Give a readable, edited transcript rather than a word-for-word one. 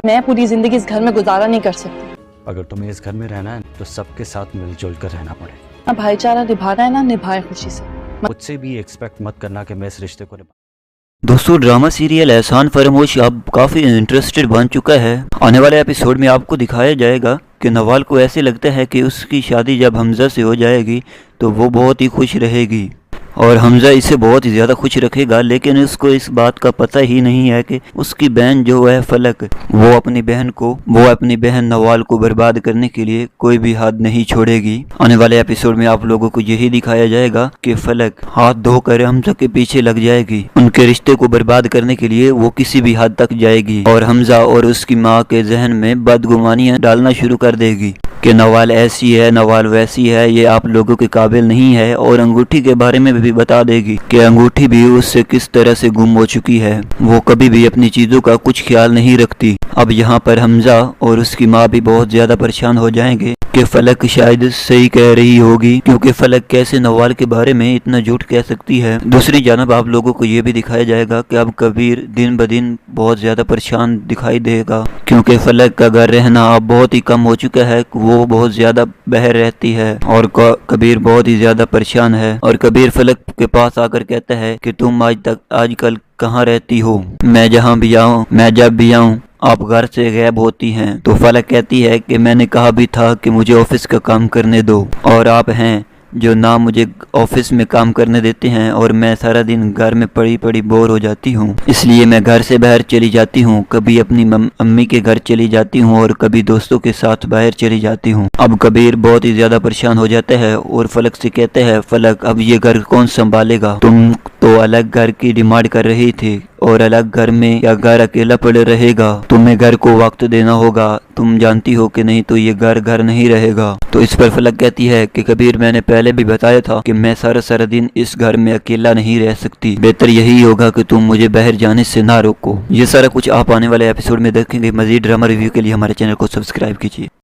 मैं पूरी जिंदगी इस घर में गुजारा नहीं कर सकती। अगर तुम्हें इस घर में रहना है तो सबके साथ मिलजुल कर रहना पड़ेगा। अब भाईचारा निभाना है ना, निभाए खुशी से। मुझसे भी एक्सपेक्ट मत करना कि मैं इस रिश्ते को दोस्तों, ड्रामा सीरियल एहसान फरामोश अब काफ़ी इंटरेस्टेड बन चुका है। आने वाले एपिसोड में आपको दिखाया जाएगा कि नवाल को ऐसे लगता है कि उसकी शादी जब हमज़ा से हो जाएगी तो वो बहुत ही खुश रहेगी और हमज़ा इसे बहुत ही ज़्यादा खुश रखेगा, लेकिन उसको इस बात का पता ही नहीं है कि उसकी बहन जो है फलक, वो अपनी बहन नवाल को बर्बाद करने के लिए कोई भी हाथ नहीं छोड़ेगी। आने वाले एपिसोड में आप लोगों को यही दिखाया जाएगा कि फलक हाथ धोकर हमज़ा के पीछे लग जाएगी, उनके रिश्ते को बर्बाद करने के लिए वो किसी भी हद तक जाएगी और हमज़ा और उसकी माँ के जहन में बदगुमानियाँ डालना शुरू कर देगी कि नवाल ऐसी है, नवाल वैसी है, ये आप लोगों के काबिल नहीं है। और अंगूठी के बारे में भी बता देगी कि अंगूठी भी उससे किस तरह से गुम हो चुकी है, वो कभी भी अपनी चीज़ों का कुछ ख्याल नहीं रखती। अब यहाँ पर हमज़ा और उसकी माँ भी बहुत ज़्यादा परेशान हो जाएंगे कि फलक शायद सही कह रही होगी, क्योंकि फलक कैसे नवाल के बारे में इतना झूठ कह सकती है। दूसरी जानब आप लोगों को ये भी दिखाया जाएगा कि अब कबीर दिन ब दिन बहुत ज़्यादा परेशान दिखाई देगा, क्योंकि फलक का घर रहना अब बहुत ही कम हो चुका है, वो बहुत ज़्यादा बहर रहती है और कबीर बहुत ही ज़्यादा परेशान है। और कबीर फलक के पास आकर कहता है कि तुम आजकल कहाँ रहती हो, मैं जब भी आऊँ आप घर से गायब होती हैं। तो फलक कहती है कि मैंने कहा भी था कि मुझे ऑफिस का काम करने दो, और आप हैं जो ना मुझे ऑफिस में काम करने देते हैं, और मैं सारा दिन घर में पड़ी बोर हो जाती हूँ, इसलिए मैं घर से बाहर चली जाती हूँ। कभी अपनी अम्मी के घर चली जाती हूँ और कभी दोस्तों के साथ बाहर चली जाती हूँ। अब कबीर बहुत ही ज़्यादा परेशान हो जाता है और फलक से कहते हैं, फलक अब ये घर कौन संभालेगा, तुम तो अलग घर की डिमांड कर रही थी और अलग घर में या घर अकेला पड़े रहेगा, तुम्हें घर को वक्त देना होगा, तुम जानती हो कि नहीं तो ये घर नहीं रहेगा। तो इस पर फलक कहती है कि कबीर मैंने पहले भी बताया था कि मैं सारा दिन इस घर में अकेला नहीं रह सकती, बेहतर यही होगा कि तुम मुझे बाहर जाने से ना रोको। ये सारा कुछ आप आने वाले एपिसोड में देखेंगे। मजीद ड्रामा रिव्यू के लिए हमारे चैनल को सब्सक्राइब कीजिए।